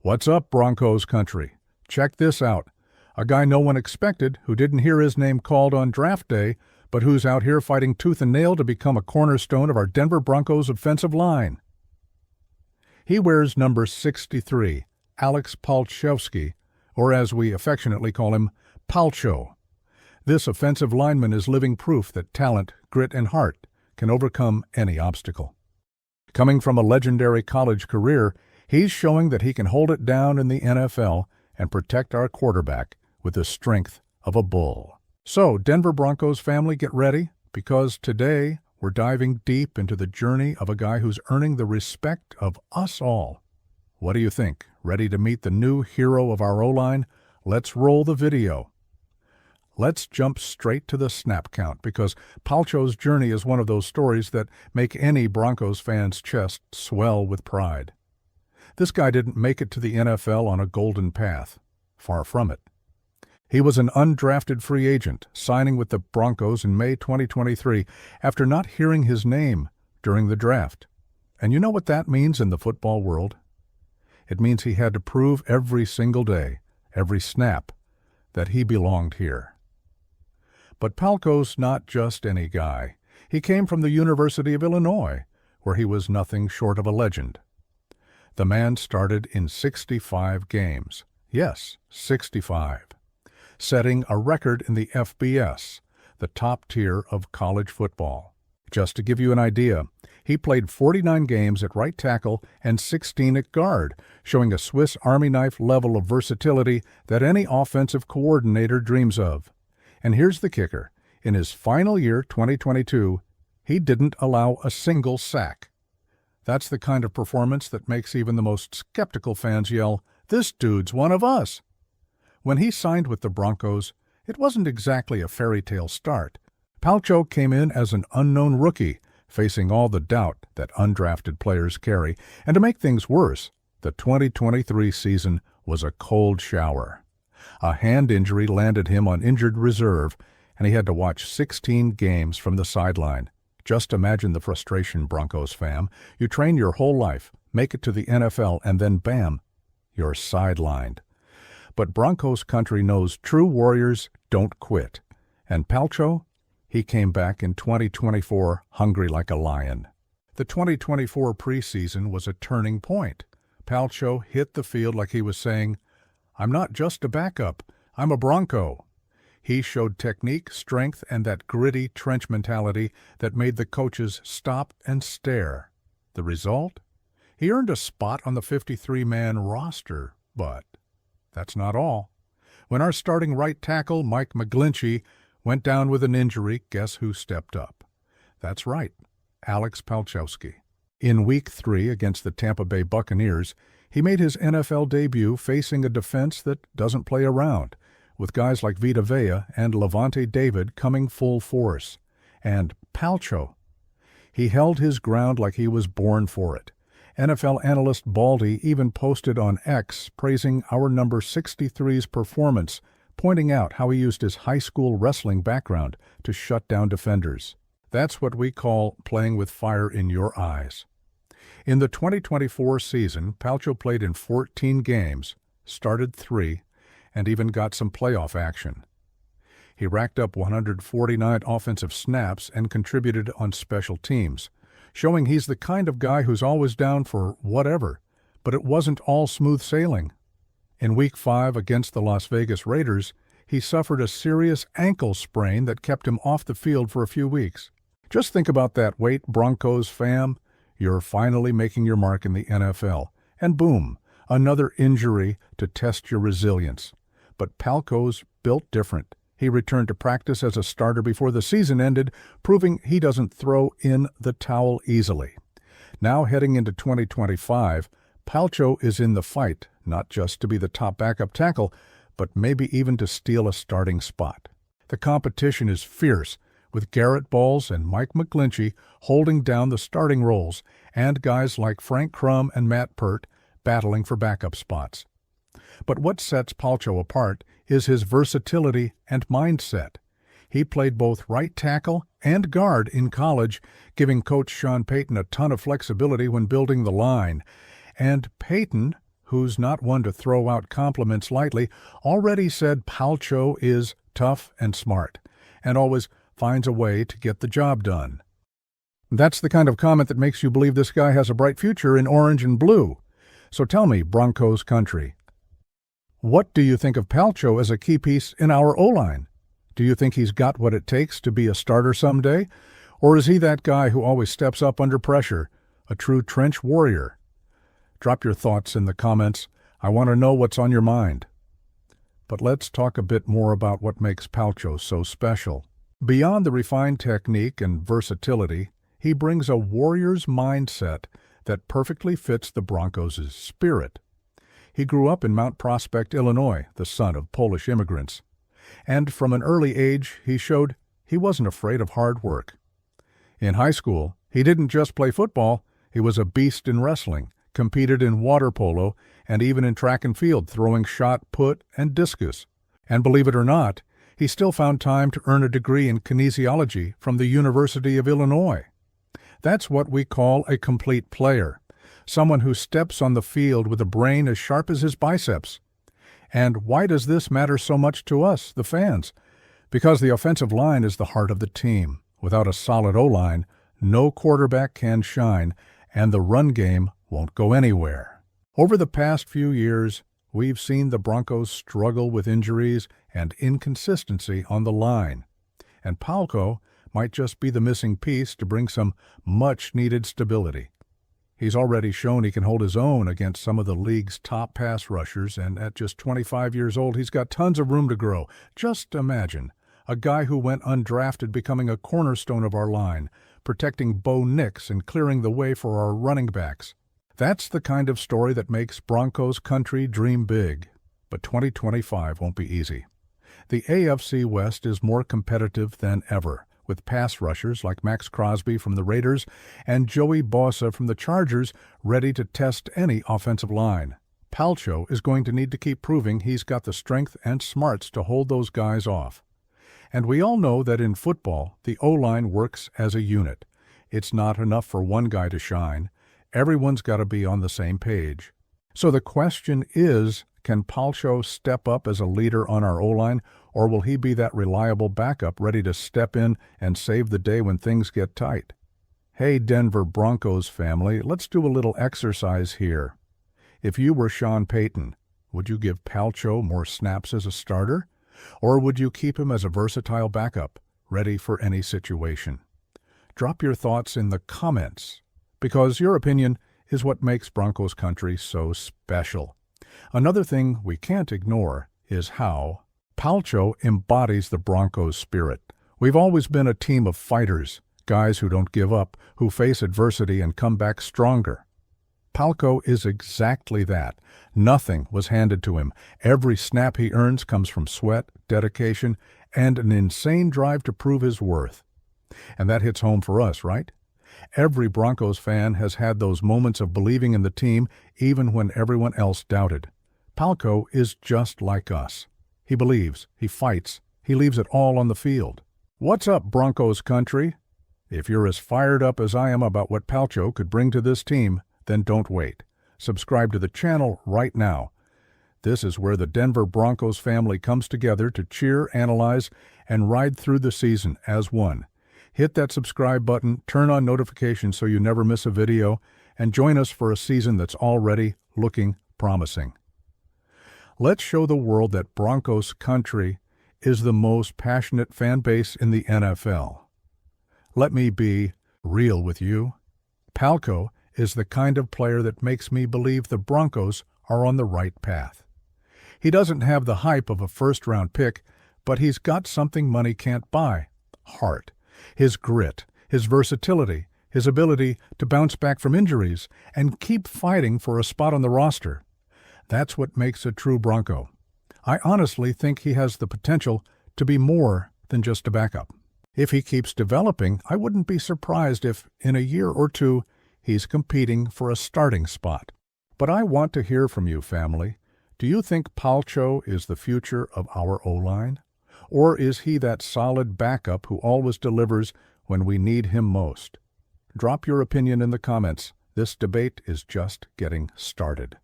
What's up, Broncos country? Check this out. A guy no one expected, who didn't hear his name called on draft day, but who's out here fighting tooth and nail to become a cornerstone of our Denver Broncos offensive line. He wears number 63, Alex Palczewski, or as we affectionately call him, Palcho. This offensive lineman is living proof that talent, grit, and heart can overcome any obstacle. Coming from a legendary college career, he's showing that he can hold it down in the NFL and protect our quarterback with the strength of a bull. So, Denver Broncos family, get ready, because today we're diving deep into the journey of a guy who's earning the respect of us all. What do you think? Ready to meet the new hero of our O-line? Let's roll the video. Let's jump straight to the snap count, because Palcho's journey is one of those stories that make any Broncos fan's chest swell with pride. This guy didn't make it to the NFL on a golden path. Far from it. He was an undrafted free agent, signing with the Broncos in May 2023 after not hearing his name during the draft. And you know what that means in the football world? It means he had to prove every single day, every snap, that he belonged here. But Palcho's not just any guy. He came from the University of Illinois, where he was nothing short of a legend. The man started in 65 games. Yes, 65. Setting a record in the FBS, the top tier of college football. Just to give you an idea, he played 49 games at right tackle and 16 at guard, showing a Swiss Army knife level of versatility that any offensive coordinator dreams of. And here's the kicker. In his final year, 2022, he didn't allow a single sack. That's the kind of performance that makes even the most skeptical fans yell, "This dude's one of us!" When he signed with the Broncos, it wasn't exactly a fairy tale start. Palcho came in as an unknown rookie, facing all the doubt that undrafted players carry. And to make things worse, the 2023 season was a cold shower. A hand injury landed him on injured reserve, and he had to watch 16 games from the sideline. Just imagine the frustration, Broncos fam. You train your whole life, make it to the NFL, and then bam, you're sidelined. But Broncos country knows true warriors don't quit. And Palcho, he came back in 2024 hungry like a lion. The 2024 preseason was a turning point. Palcho hit the field like he was saying, "I'm not just a backup, I'm a Bronco." He showed technique, strength, and that gritty trench mentality that made the coaches stop and stare. The result? He earned a spot on the 53-man roster, but that's not all. When our starting right tackle, Mike McGlinchey, went down with an injury, guess who stepped up? That's right, Alex Palczewski. In Week 3 against the Tampa Bay Buccaneers, he made his NFL debut facing a defense that doesn't play around, with guys like Vita Vea and Levante David coming full force. And Palcho, he held his ground like he was born for it. NFL analyst Baldy even posted on X praising our number 63's performance, pointing out how he used his high school wrestling background to shut down defenders. That's what we call playing with fire in your eyes. In the 2024 season, Palcho played in 14 games, started 3, and even got some playoff action. He racked up 149 offensive snaps and contributed on special teams, showing he's the kind of guy who's always down for whatever, but it wasn't all smooth sailing. In Week 5 against the Las Vegas Raiders, he suffered a serious ankle sprain that kept him off the field for a few weeks. Just think about that weight, Broncos fam. You're finally making your mark in the NFL, and boom, another injury to test your resilience. But Palcho's built different. He returned to practice as a starter before the season ended, proving he doesn't throw in the towel easily. Now heading into 2025, Palcho is in the fight, not just to be the top backup tackle, but maybe even to steal a starting spot. The competition is fierce, with Garrett Bowles and Mike McGlinchey holding down the starting roles, and guys like Frank Crum and Matt Pert battling for backup spots. But what sets Palcho apart is his versatility and mindset. He played both right tackle and guard in college, giving Coach Sean Payton a ton of flexibility when building the line. And Payton, who's not one to throw out compliments lightly, already said Palcho is tough and smart, and always finds a way to get the job done. That's the kind of comment that makes you believe this guy has a bright future in orange and blue. So tell me, Broncos country, what do you think of Palcho as a key piece in our O-line? Do you think he's got what it takes to be a starter someday? Or is he that guy who always steps up under pressure, a true trench warrior? Drop your thoughts in the comments. I want to know what's on your mind. But let's talk a bit more about what makes Palcho so special. Beyond the refined technique and versatility, he brings a warrior's mindset that perfectly fits the Broncos' spirit. He grew up in Mount Prospect, Illinois, the son of Polish immigrants. And from an early age, he showed he wasn't afraid of hard work. In high school, he didn't just play football, he was a beast in wrestling, competed in water polo, and even in track and field, throwing shot, put, and discus. And believe it or not, he still found time to earn a degree in kinesiology from the University of Illinois. That's what we call a complete player, someone who steps on the field with a brain as sharp as his biceps. And why does this matter so much to us, the fans? Because the offensive line is the heart of the team. Without a solid O-line, no quarterback can shine, and the run game won't go anywhere. Over the past few years, we've seen the Broncos struggle with injuries and inconsistency on the line. And Palcho might just be the missing piece to bring some much-needed stability. He's already shown he can hold his own against some of the league's top pass rushers, and at just 25 years old, he's got tons of room to grow. Just imagine a guy who went undrafted becoming a cornerstone of our line, protecting Bo Nix and clearing the way for our running backs. That's the kind of story that makes Broncos country dream big. But 2025 won't be easy. The AFC West is more competitive than ever, with pass rushers like Max Crosby from the Raiders and Joey Bosa from the Chargers ready to test any offensive line. Palcho is going to need to keep proving he's got the strength and smarts to hold those guys off. And we all know that in football, the O-line works as a unit. It's not enough for one guy to shine. Everyone's got to be on the same page. So the question is, can Palcho step up as a leader on our O-line, or will he be that reliable backup ready to step in and save the day when things get tight? Hey, Denver Broncos family, let's do a little exercise here. If you were Sean Payton, would you give Palcho more snaps as a starter? Or would you keep him as a versatile backup, ready for any situation? Drop your thoughts in the comments, because your opinion is what makes Broncos country so special. Another thing we can't ignore is how Palcho embodies the Broncos spirit. We've always been a team of fighters, guys who don't give up, who face adversity and come back stronger. Palcho is exactly that. Nothing was handed to him. Every snap he earns comes from sweat, dedication, and an insane drive to prove his worth. And that hits home for us, right? Every Broncos fan has had those moments of believing in the team even when everyone else doubted. Palcho is just like us. He believes, he fights, he leaves it all on the field. What's up, Broncos country? If you're as fired up as I am about what Palcho could bring to this team, then don't wait. Subscribe to the channel right now. This is where the Denver Broncos family comes together to cheer, analyze, and ride through the season as one. Hit that subscribe button, turn on notifications so you never miss a video, and join us for a season that's already looking promising. Let's show the world that Broncos country is the most passionate fan base in the NFL. Let me be real with you. Palcho is the kind of player that makes me believe the Broncos are on the right path. He doesn't have the hype of a first-round pick, but he's got something money can't buy: heart. His grit, his versatility, his ability to bounce back from injuries and keep fighting for a spot on the roster. That's what makes a true Bronco. I honestly think he has the potential to be more than just a backup. If he keeps developing, I wouldn't be surprised if, in a year or two, he's competing for a starting spot. But I want to hear from you, family. Do you think Palcho is the future of our O-line? Or is he that solid backup who always delivers when we need him most? Drop your opinion in the comments. This debate is just getting started.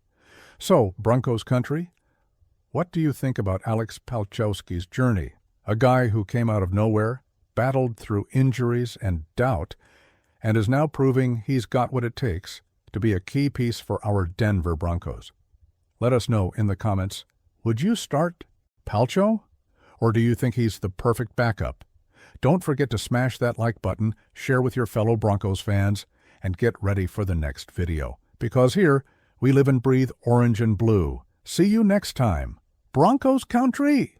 So, Broncos country, what do you think about Alex Palczewski's journey? A guy who came out of nowhere, battled through injuries and doubt, and is now proving he's got what it takes to be a key piece for our Denver Broncos. Let us know in the comments, would you start Palcho? Or do you think he's the perfect backup? Don't forget to smash that like button, share with your fellow Broncos fans, and get ready for the next video. Because here, we live and breathe orange and blue. See you next time. Broncos country!